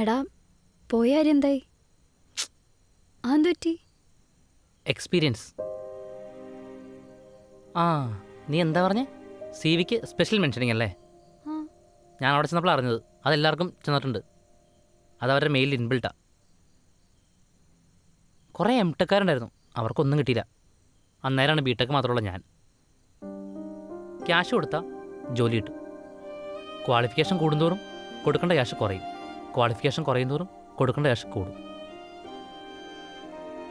എടാ പോയ കാര്യം എന്തായി? അതെന്തു പറ്റി? എക്സ്പീരിയൻസ്. ആ നീ എന്താ പറഞ്ഞേ? സി വിക്ക് സ്പെഷ്യൽ മെൻഷനിങ് അല്ലേ? ആ. ഞാൻ അവിടെ ചെന്നപ്പോൾ അറിഞ്ഞത്. അതെല്ലാവർക്കും ചെന്നിട്ടുണ്ട്. അതവരുടെ മെയിലിൽ ഇൻബിൾട്ടാ. കുറേ എം ടെക്കാരുണ്ടായിരുന്നു, അവർക്കൊന്നും കിട്ടിയില്ല. അന്നേരമാണ് ബി ടെക് മാത്രമുള്ള ഞാൻ. ക്യാഷ് കൊടുത്താൽ ജോലി കിട്ടും. ക്വാളിഫിക്കേഷൻ കൂടുന്തോറും കൊടുക്കേണ്ട ക്യാഷ് കുറയും. ക്വാളിഫിക്കേഷൻ കുറയും തോറും കൊടുക്കേണ്ട ക്യാഷ് കൂടും.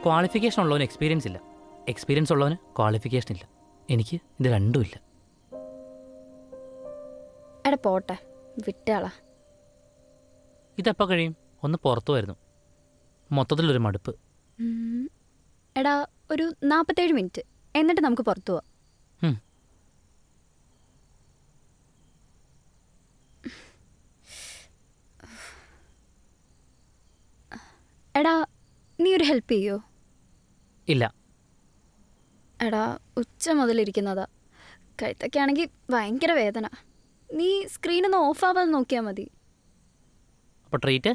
ക്വാളിഫിക്കേഷൻ ഉള്ളവന് എക്സ്പീരിയൻസ് ഇല്ല, എക്സ്പീരിയൻസ് ഉള്ളവന് ക്വാളിഫിക്കേഷൻ ഇല്ല. എനിക്ക് ഇത് രണ്ടുമില്ല. എടാ പോട്ടെ, വിട്ടാളാ. ഇതെപ്പോൾ കഴിയും? ഒന്ന് പുറത്തു വരുന്നു, മൊത്തത്തിലൊരു മടുപ്പ്. എടാ ഒരു 47 മിനിറ്റ്, എന്നിട്ട് നമുക്ക് പുറത്തു പോവാം. എടാ നീ ഒരു ഹെൽപ്പ് ചെയ്യോ? ഇല്ല. എടാ ഉച്ച മുതലിരിക്കുന്നതാ, കഴുത്തൊക്കെ ആണെങ്കിൽ ഭയങ്കര വേദന. നീ സ്ക്രീനൊന്ന് ഓഫ് ആവാതെ നോക്കിയാൽ മതി. അപ്പോൾ ട്രീറ്റ്?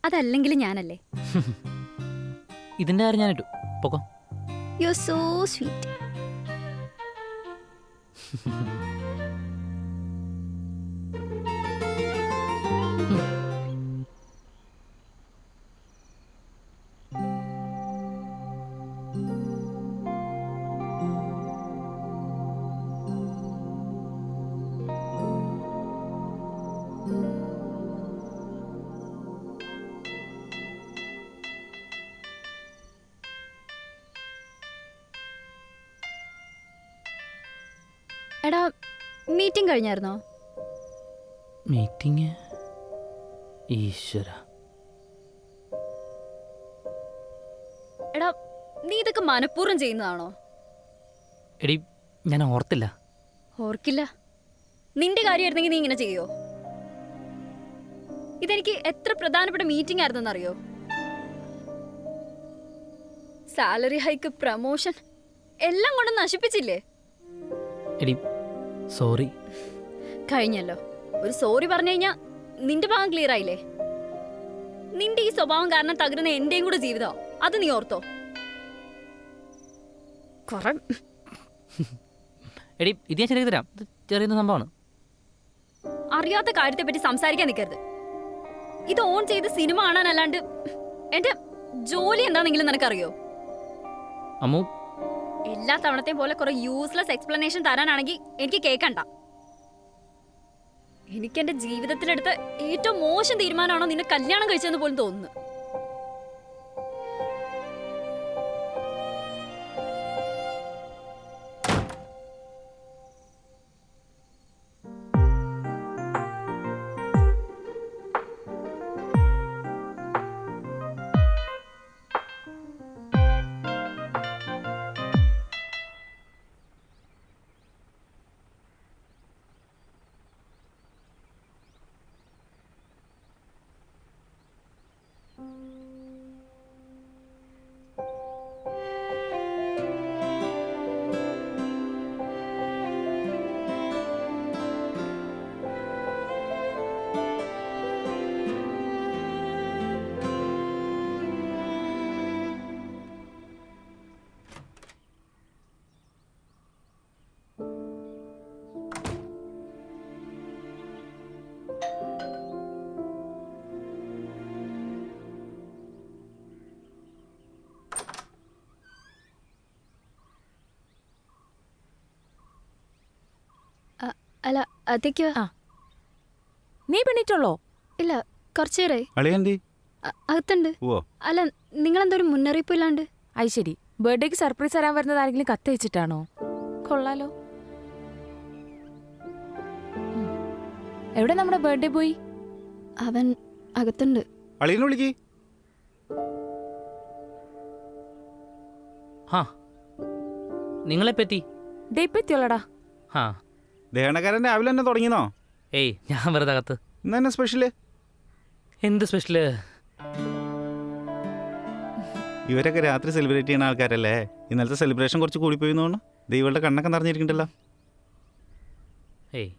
അതല്ലെങ്കിൽ ഞാനല്ലേ. ഇതിൻ്റെ കാര്യം ഞാനിട്ടു പൊക്കോ. You are so sweet. എടാ മീറ്റിംഗ് കഴിഞ്ഞായിരുന്നോ? മീറ്റിംഗ്? ഈശ്വര. എടാ നീ ഇതൊക്കെ മനഃപൂർവ്വം ചെയ്യുന്നതാണോ? എടി ഞാൻ ഓർത്തില്ല. ഓർക്കില്ല? നിന്റെ കാര്യമായിരുന്നെങ്കിൽ നീ ഇങ്ങനെ ചെയ്യോ? ഇതെനിക്ക് എത്ര പ്രധാനപ്പെട്ട മീറ്റിംഗ് ആയിരുന്നെന്നറിയോ? സാലറി ഹൈക്ക്, പ്രമോഷൻ എല്ലാം കൊണ്ട് നശിപ്പിച്ചില്ലേ? എടി സോറി. കഴിഞ്ഞല്ലോ. ഒരു സോറി പറഞ്ഞു കഴിഞ്ഞാ നിന്റെ ഭാഗം ക്ലിയർ ആയില്ലേ? നിന്റെ ഈ സ്വഭാവം കാരണം തകരുന്ന എന്റെയും കൂടെ ജീവിതം, അത് നീ ഓർത്തോ? എടി ഇത് ഞാൻ ശരിയാക്കി തരാം. ഇത് ചെറിയ സംഭവമാണ്. അറിയാത്ത കാര്യത്തെ പറ്റി സംസാരിക്കാൻ നിൽക്കരുത്. ഇത് ഓൺ ചെയ്ത് സിനിമ കാണാനല്ലാണ്ട് എന്റെ ജോലി എന്താണെങ്കിലും നിനക്കറിയോ? അമ്മു, എല്ലാ തവണത്തെയും പോലെ കുറെ യൂസ്ലെസ് എക്സ്പ്ലനേഷൻ തരാനാണെങ്കിൽ എനിക്ക് കേൾക്കണ്ട. എനിക്ക് എന്റെ ജീവിതത്തിലെടുത്ത ഏറ്റവും മോശം തീരുമാനമാണോ നിന്നെ കല്യാണം കഴിച്ചതെന്ന് പോലും തോന്നുന്നു. അല്ല അതൊക്കെയോ? നീ പെണ്ണിട്ടുള്ളോ? ഇല്ല, കുറച്ചു നേരമായി. അളിയന്തി അകത്തുണ്ട്. അല്ല നിങ്ങളെന്തോ ഒരു മുന്നറിയിപ്പ് ഇല്ലാണ്ട്? അത് ശരി, ബർത്ത്ഡേക്ക് സർപ്രൈസ് തരാൻ വരുന്നത് ആരെങ്കിലും കത്തയച്ചിട്ടാണോ? കൊള്ളാലോ. എവിടെ നമ്മുടെ ബർത്ത്ഡേ പോയി? അവൻ അകത്തുണ്ട്. അളിയനെ വിളിക്ക്. ആ നിങ്ങളെപ്പറ്റി ഡേ പറ്റിയോളടാ. ആ ദേഹണക്കാരൻ രാവിലെ തന്നെ തുടങ്ങിയെന്നോ? ഏയ് ഞാൻ വെറുതെ അകത്ത്. ഇന്ന് തന്നെ സ്പെഷ്യല്? എന്ത് സ്പെഷ്യല്? ഇവരൊക്കെ രാത്രി സെലിബ്രേറ്റ് ചെയ്യുന്ന ആൾക്കാരല്ലേ. ഇന്നലത്തെ സെലിബ്രേഷൻ കുറച്ച് കൂടിപ്പോയി തോന്നുന്നു. ദൈവങ്ങളുടെ കണ്ണൊക്കെ നിറഞ്ഞിരിക്കണ്ടല്ലോ. ഏയ്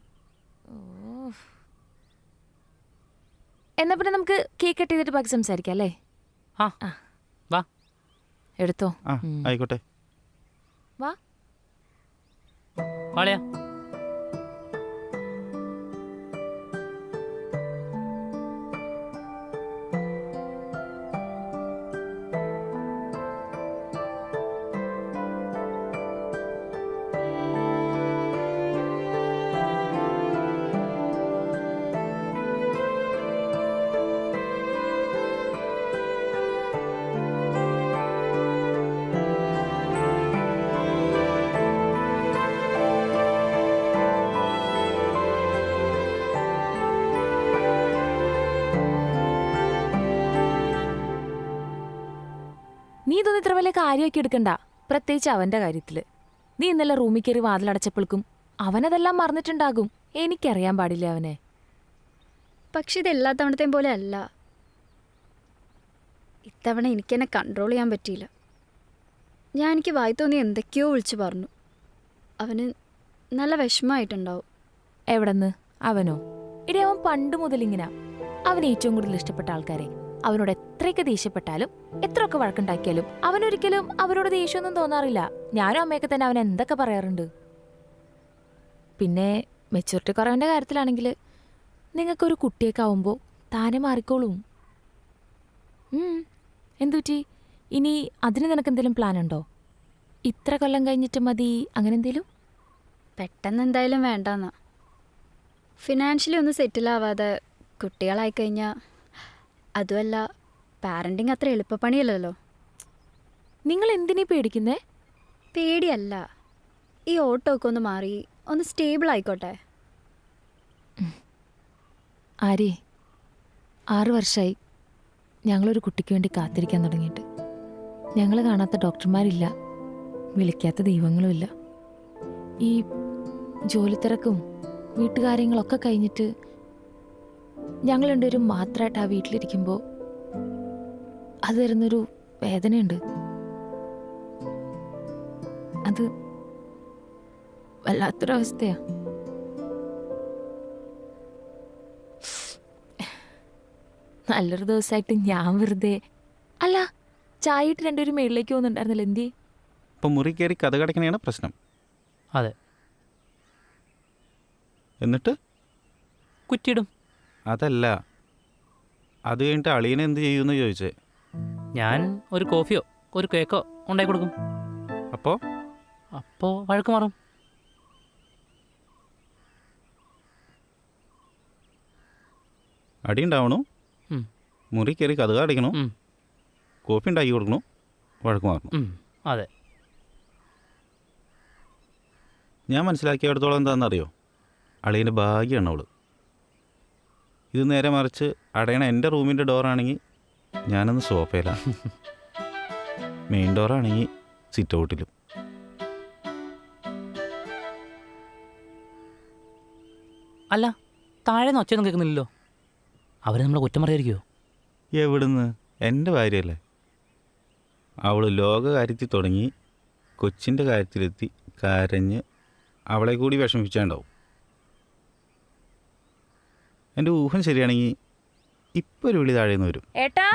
എന്നാ പിന്നെ നമുക്ക് കേക്ക് കട്ട് ചെയ്തിട്ട് ബാക്കി സംസാരിക്കാം അല്ലേ? ആ വാ. എടുത്തോ. ആ ആയിക്കോട്ടെ. വാ. വാളയാ. നീ ഇതൊന്നും ഇത്ര വലിയ കാര്യമൊക്കെ എടുക്കണ്ട, പ്രത്യേകിച്ച് അവന്റെ കാര്യത്തില്. നീ ഇന്നലെ റൂമിൽ കയറി വാതിലടച്ചപ്പോൾക്കും അവനതെല്ലാം മറന്നിട്ടുണ്ടാകും. എനിക്കറിയാൻ പാടില്ല അവനെ. പക്ഷെ ഇത് എല്ലാ തവണത്തെയും പോലെ അല്ല. ഇത്തവണ എനിക്കെന്നെ കൺട്രോൾ ചെയ്യാൻ പറ്റിയില്ല. എനിക്ക് വായി തോന്നി എന്തൊക്കെയോ വിളിച്ചു പറഞ്ഞു. അവന് നല്ല വിഷമമായിട്ടുണ്ടാവും. എവിടെന്ന്? അവനോ? ഇടി, അവൻ പണ്ട് മുതലിങ്ങനെ. അവന് ഏറ്റവും കൂടുതൽ ഇഷ്ടപ്പെട്ട ആൾക്കാരെ അവനോട് എത്രയൊക്കെ ദേഷ്യപ്പെട്ടാലും എത്രയൊക്കെ വഴക്കുണ്ടാക്കിയാലും അവനൊരിക്കലും അവരോട് ദേഷ്യമൊന്നും തോന്നാറില്ല. ഞാനും അമ്മയൊക്കെ തന്നെ അവൻ എന്തൊക്കെ പറയാറുണ്ട്. പിന്നെ മെച്ചൂരിറ്റി കുറവൻ്റെ കാര്യത്തിലാണെങ്കിൽ നിങ്ങൾക്കൊരു കുട്ടിയൊക്കെ ആവുമ്പോൾ താനെ മാറിക്കോളും. എന്തുപറ്റി? ഇനി അതിന് നിനക്കെന്തെങ്കിലും പ്ലാൻ ഉണ്ടോ? ഇത്ര കൊല്ലം കഴിഞ്ഞിട്ട് മതി അങ്ങനെ എന്തേലും? പെട്ടെന്ന് എന്തായാലും വേണ്ടെന്നാ. ഫിനാൻഷ്യലി ഒന്ന് സെറ്റിലാവാതെ കുട്ടികളായിക്കഴിഞ്ഞാൽ, അതുമല്ല പാരൻറ്റിങ് അത്ര എളുപ്പപ്പണിയല്ലല്ലോ. നിങ്ങൾ എന്തിനീ പേടിക്കുന്നേ? പേടിയല്ല, ഈ ഓട്ടോ ഒക്കെ ഒന്ന് മാറി ഒന്ന് സ്റ്റേബിൾ ആയിക്കോട്ടെ. ആരേ, 6 വർഷമായി ഞങ്ങളൊരു കുട്ടിക്ക് വേണ്ടി കാത്തിരിക്കാൻ തുടങ്ങിയിട്ട്. ഞങ്ങൾ കാണാത്ത ഡോക്ടർമാരില്ല, വിളിക്കാത്ത ദൈവങ്ങളുമില്ല. ഈ ജോലിത്തിരക്കും വീട്ടുകാര്യങ്ങളൊക്കെ കഴിഞ്ഞിട്ട് ഞങ്ങൾ രണ്ടുപേരും മാത്രമായിട്ട് ആ വീട്ടിലിരിക്കുമ്പോൾ അത് തരുന്നൊരു വേദനയുണ്ട്. അത് വല്ലാത്തൊരവസ്ഥയാ. നല്ലൊരു ദിവസമായിട്ട് ഞാൻ വെറുതെ അല്ല, ചായ ഇട്ട് രണ്ടുപേരും മേളിലേക്ക് പോകുന്നുണ്ടായിരുന്നല്ലോ. എന്തി ഇപ്പം മുറി കയറി കഥ കടക്കണയാണ് പ്രശ്നം. അതെ. എന്നിട്ട് കുറ്റിയിടും. അതല്ല, അത് കഴിഞ്ഞിട്ട് അളിയനെ എന്ത് ചെയ്യുമെന്ന് ചോദിച്ചേ. ഞാൻ ഒരു കോഫിയോ ഒരു കേക്കോ ഉണ്ടാക്കി കൊടുക്കും. അപ്പോൾ വഴക്ക് മാറും. അടി ഉണ്ടാവണു, മുറി കയറി കഥ കടക്കണു, കോഫി ഉണ്ടാക്കി കൊടുക്കണു, വഴക്ക് മാറണം. അതെ. ഞാൻ മനസ്സിലാക്കിയിടത്തോളം എന്താണെന്നറിയോ, അളിയൻ്റെ ഭാഗ്യമാണ് അവള്. ഇത് നേരെ മറിച്ച് അടയണ എൻ്റെ റൂമിൻ്റെ ഡോറാണെങ്കിൽ ഞാനൊന്ന് സോഫയിലാണ്, മെയിൻ ഡോറാണെങ്കിൽ സിറ്റ് ഔട്ടിലും. അല്ല, താഴെ നിന്ന് ഒച്ചയൊന്നും കേൾക്കുന്നില്ലല്ലോ. അവർ നമ്മളെ കുറ്റം പറയായിരിക്കുമോ? എവിടുന്ന്? എൻ്റെ ഭാര്യയല്ലേ. അവൾ ലോക കാര്യത്തിൽ തുടങ്ങി കൊച്ചിൻ്റെ കാര്യത്തിലെത്തി കരഞ്ഞ് അവളെ കൂടി വിഷമിപ്പിച്ചാണ്ടാവും. എൻ്റെ ഊഹം ശരിയാണെങ്കിൽ ഇപ്പോൾ ഒരു വിളി താഴേന്ന് വരും. ഏട്ടാ,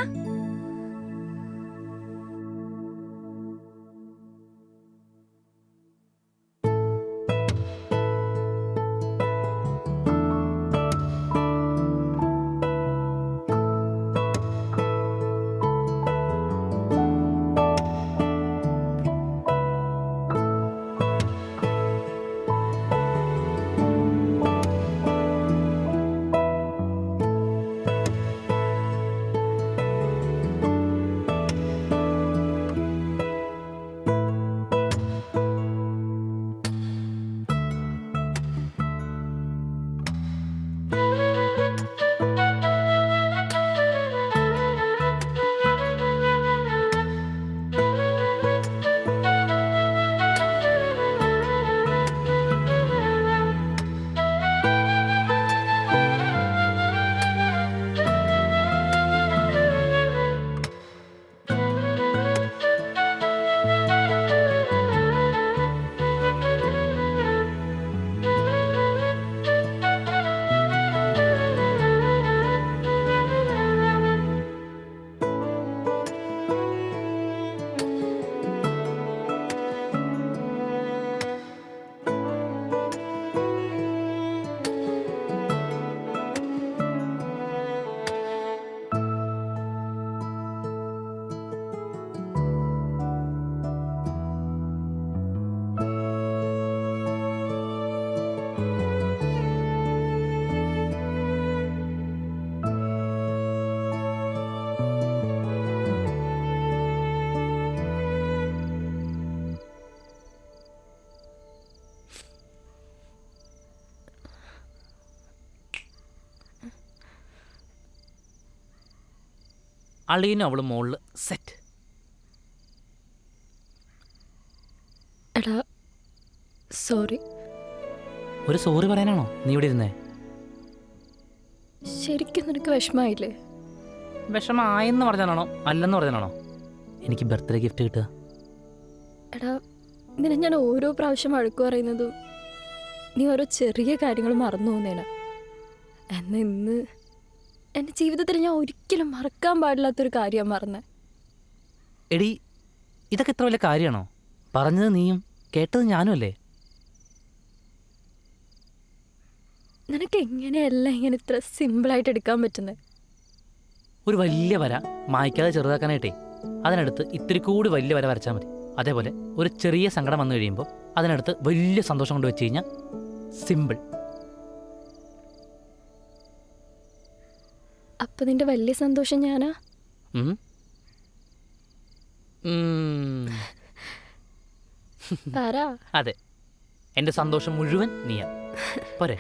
അളിയനും അവളും മുകളിൽ സെറ്റ്. എടാ സോറി. ഒരു സോറി പറയാനാണോ നീ ഇവിടെ ഇരുന്നേ? ശരിക്കും നിനക്ക് വിഷമായില്ലേ? വിഷമായെന്ന് പറഞ്ഞാണോ അല്ലെന്ന് പറഞ്ഞാണോ എനിക്ക് ബർത്ത്ഡേ ഗിഫ്റ്റ് കിട്ടുക? എടാ നിന്നെ ഞാൻ ഓരോ പ്രാവശ്യം വഴക്ക് പറയുന്നതും നീ ഓരോ ചെറിയ കാര്യങ്ങൾ മറന്നു പോകുന്നേനാ. എന്നാൽ ഇന്ന് എൻ്റെ ജീവിതത്തിൽ ഞാൻ ഒരിക്കലും മറക്കാൻ പാടില്ലാത്തൊരു കാര്യം മറന്നേ. എടി, ഇതൊക്കെ എത്ര വലിയ കാര്യമാണോ? പറഞ്ഞത് നീയും കേട്ടത് ഞാനും അല്ലേ? നിനക്ക് എങ്ങനെയല്ല ഇങ്ങനെ ഇത്ര സിമ്പിളായിട്ട് എടുക്കാൻ പറ്റുന്നത്? ഒരു വലിയ വര മായ്ക്കാതെ ചെറുതാക്കാനായിട്ടേ അതിനടുത്ത് ഇത്തിരി കൂടി വലിയ വര വരച്ചാൽ മതി. അതേപോലെ ഒരു ചെറിയ സങ്കടം വന്നു കഴിയുമ്പോൾ അതിനടുത്ത് വലിയ സന്തോഷം കൊണ്ട് വെച്ച് കഴിഞ്ഞാൽ സിമ്പിൾ. അപ്പം നിന്റെ വലിയ സന്തോഷം ഞാനാ? അതെ, എൻ്റെ സന്തോഷം മുഴുവൻ നീയാ. പോരെ?